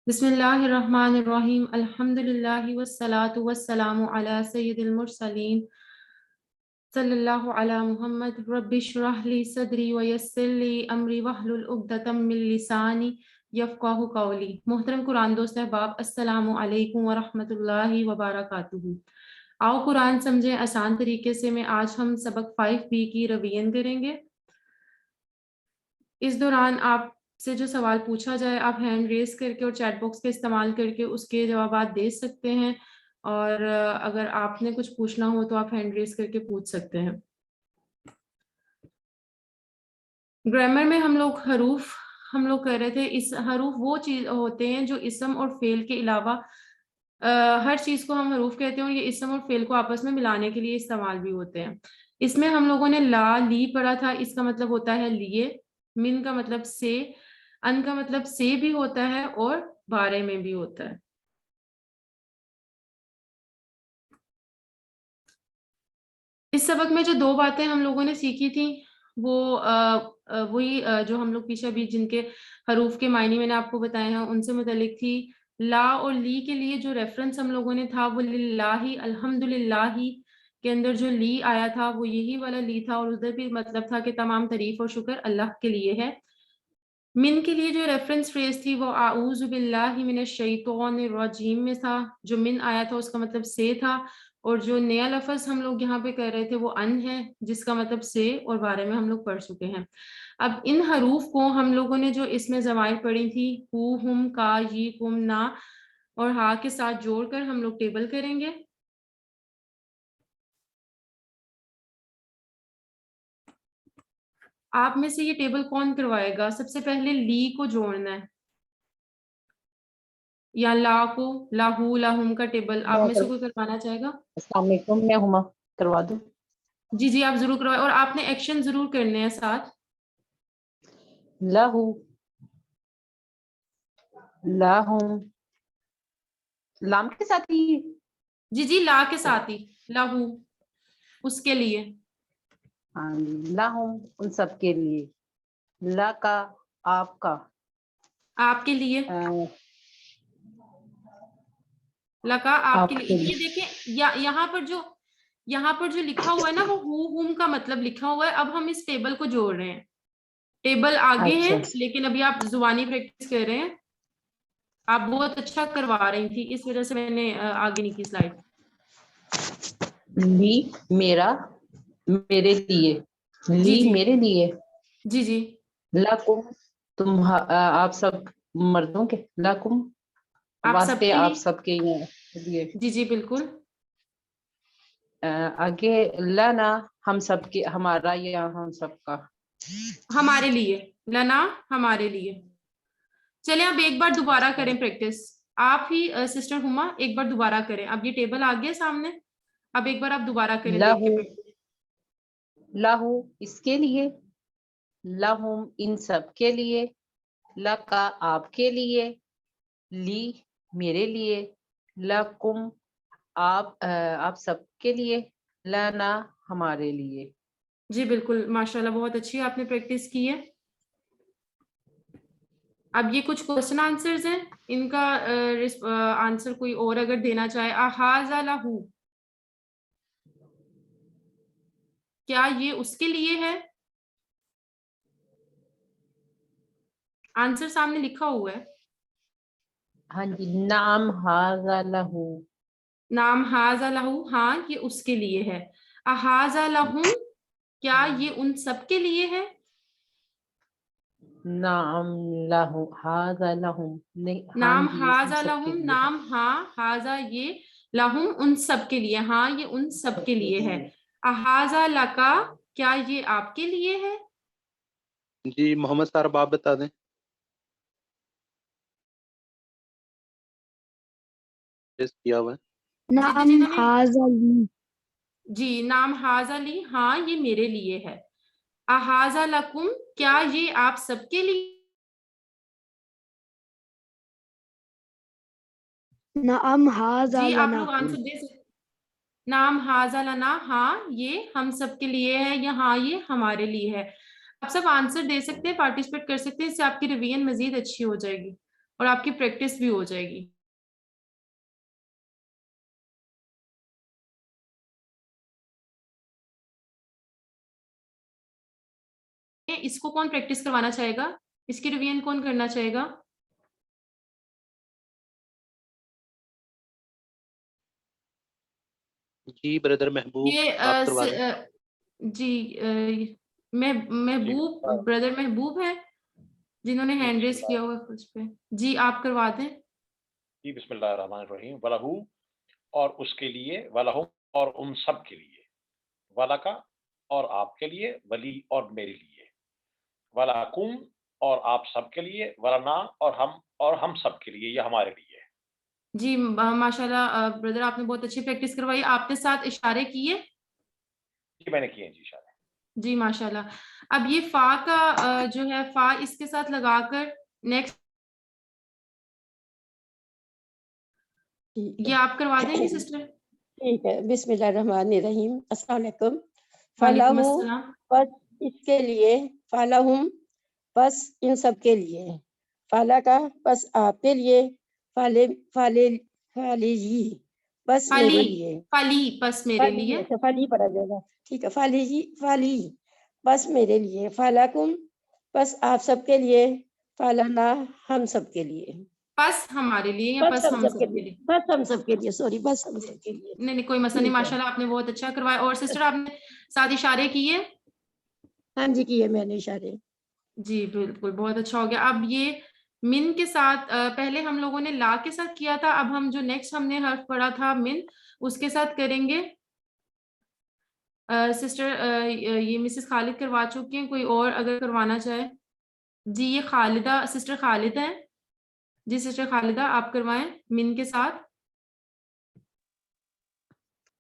بسم اللہ الرحمن الرحیم الحمد للہ والصلاة والسلام علی سید المرسلین صلی اللہ علی محمد رب اشرح لی صدری ویسر لی امری واحلل عقدۃ من لسانی یفقہوا قولی۔ محترم قرآن دوست احباب، السلام علیکم ورحمۃ اللہ وبرکاتہ۔ آؤ قرآن سمجھیں آسان طریقے سے میں آج ہم سبق 5B کی ریویژن کریں گے۔ اس دوران آپ سے جو سوال پوچھا جائے آپ ہینڈ ریز کر کے اور چیٹ باکس کا استعمال کر کے اس کے جوابات دے سکتے ہیں، اور اگر آپ نے کچھ پوچھنا ہو تو آپ ہینڈ ریز کر کے پوچھ سکتے ہیں۔ گرامر میں ہم لوگ کر رہے تھے، اس حروف وہ چیز ہوتے ہیں جو اسم اور فعل کے علاوہ ہر چیز کو ہم حروف کہتے ہیں، اور یہ اسم اور فعل کو آپس میں ملانے کے لیے استعمال بھی ہوتے ہیں۔ اس میں ہم لوگوں نے لا لی پڑھا تھا، اس کا مطلب ہوتا ہے لیے، من کا مطلب سے، ان کا مطلب سے بھی ہوتا ہے اور بارے میں بھی ہوتا ہے۔ اس سبق میں جو دو باتیں ہم لوگوں نے سیکھی تھیں وہ وہی جو ہم لوگ پیچھے بھی جن کے حروف کے معنی میں نے آپ کو بتائے ہیں ان سے متعلق تھی۔ لا اور لی کے لیے جو ریفرنس ہم لوگوں نے تھا وہ للہ الحمدللہ کے اندر جو لی آیا تھا وہ یہی والا لی تھا، اور ادھر بھی مطلب تھا کہ تمام تعریف اور شکر اللہ کے لیے ہے۔ من کے لیے جو ریفرنس فریز تھی وہ اعوذ باللہ من الشیطان الرجیم میں تھا، جو من آیا تھا اس کا مطلب سے تھا، اور جو نیا لفظ ہم لوگ یہاں پہ کر رہے تھے وہ ان ہے جس کا مطلب سے اور بارے میں ہم لوگ پڑھ چکے ہیں۔ اب ان حروف کو ہم لوگوں نے جو اس میں ضمائر پڑھی تھی ہو، ہم، کا، یہ، کم، نا اور ہا کے ساتھ جوڑ کر ہم لوگ ٹیبل کریں گے۔ آپ میں سے یہ ٹیبل کون کروائے گا؟ سب سے پہلے لی کو جوڑنا ہے، یا لا کو، لاہو، لاہم کا ٹیبل آپ میں سے کوئی کروانا چاہے گا؟ السلام علیکم، میں ہما کروا دوں۔ جی جی آپ ضرور کروائیں، اور آپ نے ایکشن ضرور کرنے ہیں ساتھ۔ لاہو، لاہم، لام کے ساتھ ہی جی جی لا کے ساتھ ہی، لاہو اس کے لیے، ہاں، لاہم ان سب کے لیے، لا کا آپ کا، آپ کے لیے، لکا آپ کے لیے۔ یہ دیکھیں یہاں پر جو لکھا ہوا ہے نا وہ ہو، ہم کا مطلب لکھا ہوا ہے۔ اب ہم اس ٹیبل کو جوڑ رہے ہیں، ٹیبل آگے ہے اچھا لیکن ابھی آپ زبانی پریکٹس کر رہے ہیں۔ آپ بہت اچھا کروا رہی تھی، اس وجہ سے میں نے آگے نہیں کی سلائڈ۔ لی میرا، میرے لیے، جی لی جی میرے لیے، جی جی لکم تم آپ سب مردوں کے، لکم آپ سب واسطے کے آپ لیے، سب کے لیے، جی جی بالکل۔ آگے لنا ہم سب کے، ہمارا یا ہم سب کا، ہمارے لیے، لنا ہمارے لیے۔ چلیں اب ایک بار دوبارہ کریں پریکٹس، آپ ہی سسٹر ہما ایک بار دوبارہ کریں۔ اب یہ ٹیبل آ گیا سامنے، اب ایک بار آپ دوبارہ کریں دیکھ کے لہو، پریکٹس۔ لہو اس کے لیے، لہم ان سب کے لیے، لکا آپ کے لیے، لی میرے لیے، لکم آپ سب کے لیے، لنا ہمارے لیے۔ جی بالکل ماشاءاللہ، بہت اچھی آپ نے پریکٹس کی ہے۔ اب یہ کچھ کوشچن آنسرز ہیں، ان کا آنسر کوئی اور اگر دینا چاہے، احاذا لہو، کیا یہ اس کے لیے ہے؟ آنسر سامنے لکھا ہوا ہے۔ ہاں جی، نام ہاذا لہو، نام ہاذا لہو، ہاں یہ اس کے لیے ہے۔ احاذا لہم، کیا یہ ان سب کے لیے ہے؟ نام لہو ہاذا لہم، ہاں نام جی ان ہاذا سب کے لہم، لیے ہے، نام ہاں، ہاذا یہ، لہم ان سب کے لیے، ہاں یہ ان سب کے لیے ہے۔ احاذا لکا، کیا یہ آپ کے لیے ہے؟ جی محمد صاحب آپ بتا دیں کیا ہوا ہے۔ نام ہاذا لی، جی نام ہاذا لی، ہاں یہ میرے لیے ہے۔ احاذا لکم، کیا یہ آپ سب کے لیے؟ نعم ہاذا جی آپ لنا، لوگ آنسر دے سکتے۔ نام ہاذا لنا، ہاں یہ ہم سب کے لیے ہے، یا ہاں یہ ہمارے لیے ہے۔ آپ سب آنسر دے سکتے ہیں، پارٹیسپیٹ کر سکتے ہیں، اس سے آپ کی ریویژن مزید اچھی ہو جائے گی۔ اور آپ کی پریکٹس بھی ہو جائے گی. اس کو کون پریکٹس کروانا چاہے گا؟ اس کی ریویژن کون کرنا چاہے گا؟ جی بردر محبوب یہ آپ کروا دیں. جی محبوب بردر محبوب ہے جنہوں نے ہینڈ ریز کیا ہوا ہے اس پہ. جی آپ کروا دیں. جی بسم اللہ الرحمن الرحیم. وَلَهُ اور اس کے لیے، وَلَهُم اور ان سب کے لیے، وَلَكَ اور آپ کے لیے، ولی اور میرے لیے، وَلَكُمْ اور آپ سب کے لیے، وَلَنَا اور ہم سب کے لیے، یہ ہمارے لیے. جی ماشاءاللہ بردر آپ نے بہت اچھی پریکٹس کروائی. آپ نے ساتھ اشارے کیے؟ جی میں نے کیے ہیں جی اشارے. جی ماشاءاللہ. اب یہ فا کا جو ہے فا اس کے ساتھ لگا کر نیکسٹ یہ آپ کروا دیں گی سسٹر؟ ٹھیک ہے. بسم اللہ الرحمن الرحیم. السلام علیکم. وعلیکم فلاح السلام. بس اس کے لیے، فلاحم بس ان سب کے لیے، فلا کا بس آپ کے لیے، فالے فالے فالجی بس میرے لیے، فلی بس میرے لیے. اچھا فالی پڑا جائے گا. ٹھیک ہے. فالجی فالی بس میرے لیے، فلاکم بس آپ سب کے لیے، فلانا ہم سب کے لیے، پس ہمارے لیے یا بس پس ہم ہم سب کے سب کے لیے، لیے؟ بس ہم سب کے لیے، سوری بس ہم سب کے لیے. نہیں کوئی مسئلہ نہیں. ٹھیک ہے. ماشاءاللہ آپ نے بہت اچھا کروایا. اور سسٹر آپ نے ساتھ اشارے کیے؟ ہاں جی کیے میں نے اشارے. جی بالکل بہت اچھا ہو گیا. اب یہ من کے ساتھ پہلے ہم لوگوں نے لا کے ساتھ کیا تھا. اب ہم جو نیکسٹ ہم نے حرف پڑھا تھا من اس کے ساتھ کریں گے. سسٹر یہ مسز خالد کروا چکی ہیں. کوئی اور اگر کروانا چاہے؟ جی یہ خالدہ سسٹر خالدہ ہیں. جی سسٹر خالدہ آپ کروائیں من کے ساتھ.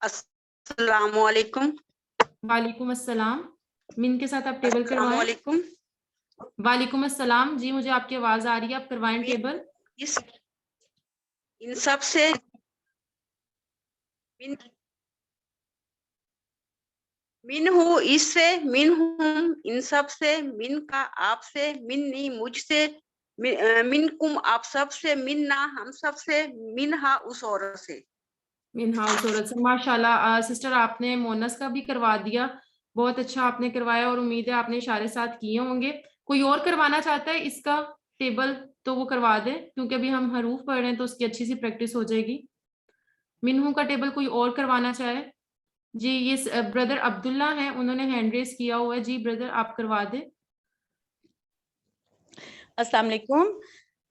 السلام علیکم. وعلیکم السلام. من کے ساتھ آپ ٹیبل السلام کروائیں. علیکم. وعلیکم السلام. جی مجھے آپ کی آواز آ رہی ہے. آپ کروائیں ٹیبل. ان سب سے من ہوں اس سے، من ہوں ان سب سے، من کا آپ سے، منی مجھ سے، من کم آپ سب سے، من نہ ہم سب سے، منہا اس عورت سے. من ہاؤس عورت سے. ماشاءاللہ سسٹر آپ نے مونس کا بھی کروا دیا. بہت اچھا آپ نے کروایا اور امید ہے آپ نے اشارے ساتھ کیے ہوں گے. کوئی اور کروانا چاہتا ہے اس کا ٹیبل تو وہ کروا دے کیونکہ ابھی ہم حروف پڑھ رہے ہیں تو اس کی اچھی سی پریکٹس ہو جائے گی. منہوں کا ٹیبل کوئی اور کروانا چاہے؟ جی یہ بردر عبداللہ ہیں انہوں نے ہینڈ ریز کیا ہوا ہے. جی بردر آپ کروا دیں. السلام علیکم.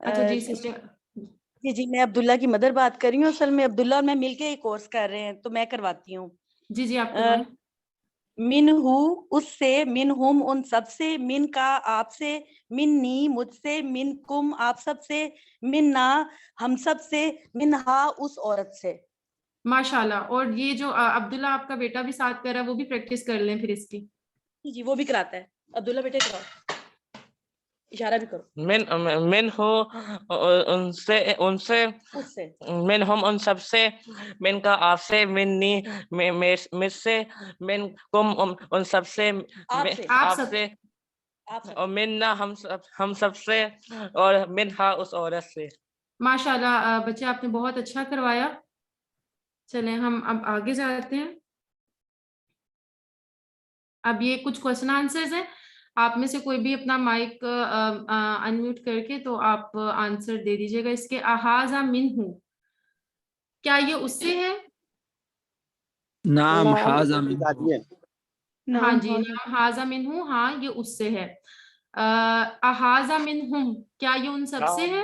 اچھا جی سسٹر. جی میں عبداللہ کی مدر بات کر رہی ہوں. اصل میں عبداللہ اور میں مل کے ایک کورس کر رہے ہیں تو میں کرواتی ہوں. جی جی آپ کروائیں. من ہو اس سے، من ہم ان سب سے، من کا آپ سے، منی مجھ سے، من کم آپ سب سے، من نہ ہم سب سے، منہا اس عورت سے. ماشاءاللہ. اور یہ جو عبداللہ آپ کا بیٹا بھی ساتھ کر رہا ہے وہ بھی پریکٹس کر لیں پھر اس کی. جی وہ بھی کراتا ہے. عبداللہ بیٹے کراؤ، اشارہ بھی کرو. من ہو ان سے اس سے، من ہم ان سب سے، من کا آپ سے، منی مجھ سے، من کم ان سب سے، آپ سے، اور من نہ ہم سب سے، اور منہا اس عورت سے. ماشاءاللہ بچے آپ نے بہت اچھا کروایا. چلیں ہم اب آگے جاتے ہیں. اب یہ کچھ کوشچن آنسرز ہیں. آپ میں سے کوئی بھی اپنا مائک انمیوٹ کر کے تو آپ آنسر دے دیجیے گا اس کے. احاذہ منہ کیا یہ اس سے ہے؟ نعم نعم. حاذا منہ. ہاں جی نعم حاذہ منہ. ہاں یہ اس سے ہے. احاذہ منہم کیا یہ ان سب سے ہے؟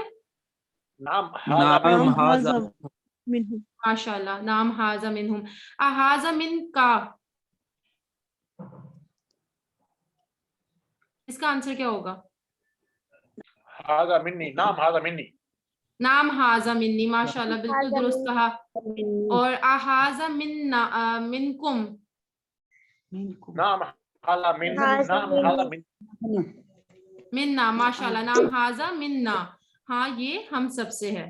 نام نعم حاذا منہ. ماشاءاللہ. نام حاذہ منہم. احاذہ من کا اس کا آنسر کیا ہوگا؟ ہاذا منی، نام ہاذا منی. نام حاذہ منی. ماشاءاللہ بالکل درست کہا. اور احاذہ منکم نام ہاذا من، نام ہاذا من. مننا. ماشاءاللہ. نام حاذہ مننا. ہاں یہ ہم سب سے ہے.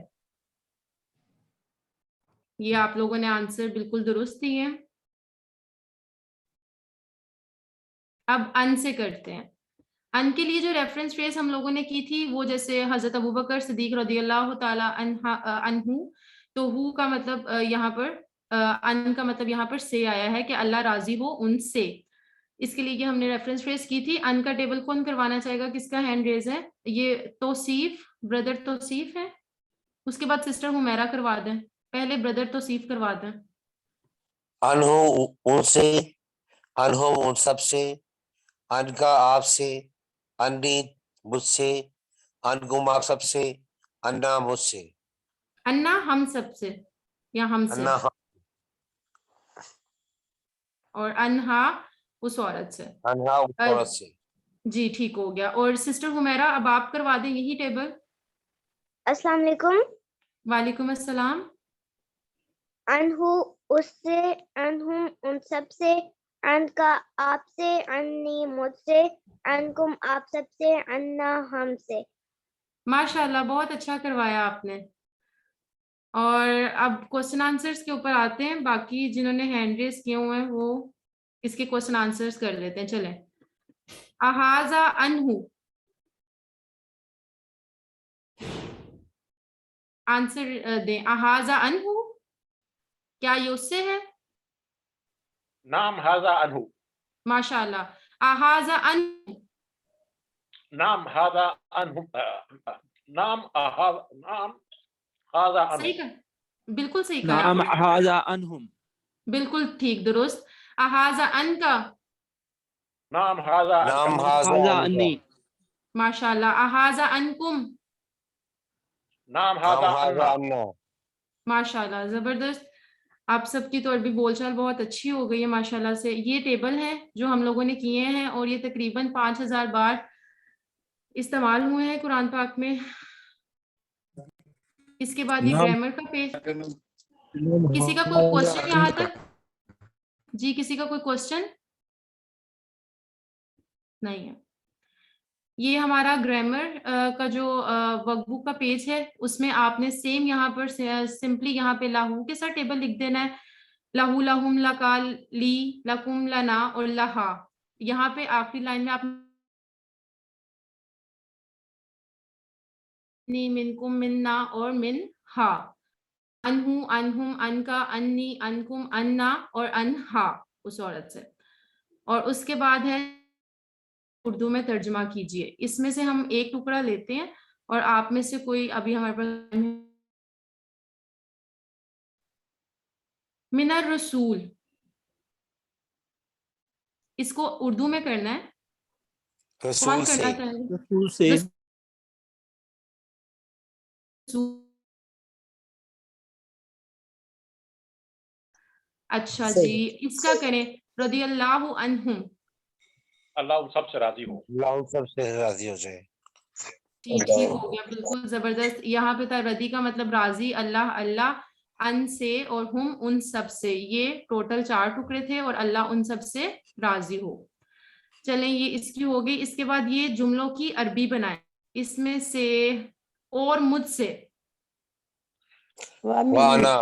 یہ آپ لوگوں نے آنسر بالکل درست دیے. اب ان سے کرتے ہیں. ان کے لیے جو ریفرنس فریز ہم لوگوں نے کی تھی وہ جیسے حضرت ابوبکر صدیق رضی اللہ تعالی عنہ، تو ہو کا مطلب یہاں پر ان کا مطلب یہاں پر سے آیا ہے کہ اللہ راضی ہو ان سے، اس کے لیے یہ ہم نے ریفرنس فریز کی تھی. ان کا ٹیبل کون کروانا چاہے گا؟ کس کا ہینڈ ریز ہے؟ یہ توصیف، بردر توصیف ہے. اس کے بعد سسٹر حمیرہ کروا دیں. پہلے بردر توصیف کروا دیں. انہو ان سے، انہم ان سب سے، ان کا آپ سے، انی مجھ سے، انکم آپ سب سے، انا مجھ سے. انا ہم سب سے یا ہم سے، انا اور انہا اس عورت سے. انہا اس عورت سے. جی ٹھیک ہو گیا. اور سسٹر حمیرہ اب آپ کروا دیں یہی ٹیبل. السلام علیکم. وعلیکم السلام. انہو اس سے، انہم ان سب سے، ان کا آپ سے، انی مجھ سے، انکم آپ سب سے، انا ہم سے. ماشاءاللہ بہت اچھا کروایا آپ نے. اور اب کوشچن آنسرز کے اوپر آتے ہیں. باقی جنہوں نے ہینڈ ریز کیے ہوئے ہیں وہ اس کے کوشچن آنسرز کر لیتے ہیں. چلیں. احاذا انہو، آنسر دیں. احاذا انہو، کیا یہ اس سے ہے؟ نام ہاذا انہو. ماشاءاللہ. احاذا انہو، نام ہاذا انہو. نام نام ہاذا انہو. صحیح کہا، بالکل صحیح کہا. نعم هذا عنهم. بالکل ٹھیک، درست. احاذا ان کا، نام ہاذا نام انکم. ہاذا هذا عنکا. عني. ماشاءاللہ. احاذا انکم، نام نام ہاذا ہاذا انا. عنا. ماشاءاللہ زبردست. آپ سب کی تو عربی بول چال بہت اچھی ہو گئی ہے ماشاءاللہ سے. یہ ٹیبل ہے جو ہم لوگوں نے کیے ہیں اور یہ تقریباً 5000 بار استعمال ہوئے ہیں قرآن پاک میں. اس کے بعد یہ نعم گرامر کا پیج. کسی کا کوئی کوشچن یہاں تک؟ جی کسی کا کوئی کوشچن نہیں ہے. یہ ہمارا گرامر کا جو ورک بک کا پیج ہے اس میں آپ نے سیم یہاں پر سمپلی یہاں پہ لاہو کے ساتھ ٹیبل لکھ دینا ہے. لہو، لہم، لکا، لی، لکم، لنا اور لہا. یہاں پہ آخری لائن میں آپ منکم، مننا اور من ہا. انہو، انہم، ان کا، انی، انکم، انا اور انہا اس عورت سے. اور اس کے بعد ہے اردو میں ترجمہ کیجئے. اس میں سے ہم ایک ٹکڑا لیتے ہیں اور آپ میں سے کوئی ابھی ہمارے پاس من الرسول، اس کو اردو میں کرنا ہے. کون رسول سے. کرنا چاہیں گے؟ رسول سے. اچھا جی اس کا کریں رضی اللہ عنہم. اللہ ان سب سے راضی ہو. اللہ ان سب سے راضی ہو جائے. ٹھیک ہو گیا، بالکل زبردست. یہاں پہ تھا رضی کا مطلب راضی، اللہ اللہ، ان سے اور ہم ان سب سے. یہ ٹوٹل 4 ٹکڑے تھے اور اللہ ان سب سے راضی ہو. چلیں یہ اس کی ہو گئی. اس کے بعد یہ جملوں کی عربی بنائیں. اس میں سے اور مجھ سے، وانا.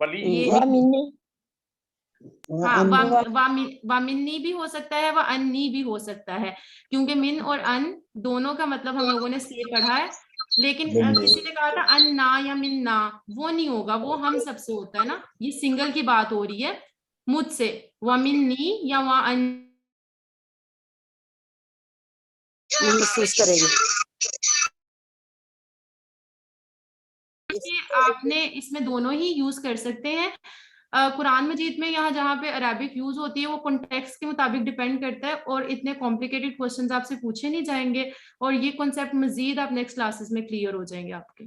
ولی. ہاں وامنی بھی ہو سکتا ہے، وانی بھی ہو سکتا ہے، کیونکہ من اور ان دونوں کا مطلب ہم لوگوں نے سے پڑھا ہے. لیکن کسی نے کہا تھا ان نا یا من نا، وہ نہیں ہوگا، وہ ہم سب سے ہوتا ہے نا. یہ سنگل کی بات ہو رہی ہے. مجھ سے ومنی یا وان محسوس کریں گے. آپ نے اس میں دونوں ہی یوز کر سکتے ہیں. قرآن مجید میں یہاں جہاں پہ عربک یوز ہوتی ہے وہ کنٹیکسٹ کے مطابق ڈیپینڈ کرتا ہے اور اتنے کمپلیکیٹڈ کوسچنز آپ سے پوچھے نہیں جائیں گے اور یہ کنسیپٹ مزید آپ نیکسٹ کلاسز میں کلیئر ہو جائیں گے آپ کے.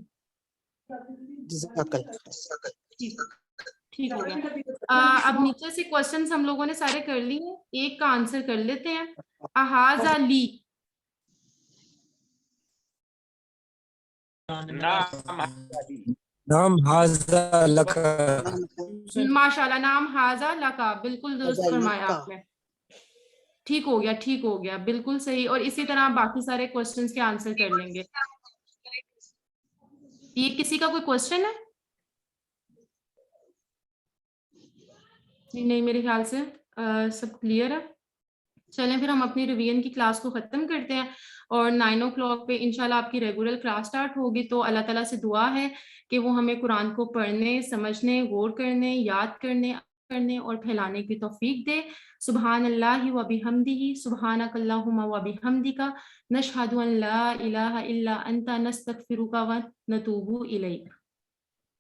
ٹھیک ہو گیا. اب نیچے سے کوسچنز ہم لوگوں نے سارے کر لی ہیں. ایک کا آنسر کر لیتے ہیں. احاذا لی، نام هذا لك. ماشاءاللہ. نام ہاذا لکا، بالکل درست فرمایا آپ نے. ٹھیک ہو گیا، ٹھیک ہو گیا، بالکل صحیح. اور اسی طرح باقی سارے کوسچنز کے آنسر کر لیں گے. یہ کسی کا کوئی کوسچن ہے؟ نہیں میرے خیال سے سب کلیئر ہے. چلیں پھر ہم اپنی ریویژن کی کلاس کو ختم کرتے ہیں اور 9 o'clock پہ انشاءاللہ آپ کی ریگولر کلاس سٹارٹ ہوگی. تو اللہ تعالیٰ سے دعا ہے کہ وہ ہمیں قرآن کو پڑھنے، سمجھنے، غور کرنے، یاد کرنے اور پھیلانے کی توفیق دے. سبحان اللہ و بحمدہ، سبحانک اللہم و بحمدک، نشہد ان لا الہ الا انت، نستغفرک و نتوب الیک.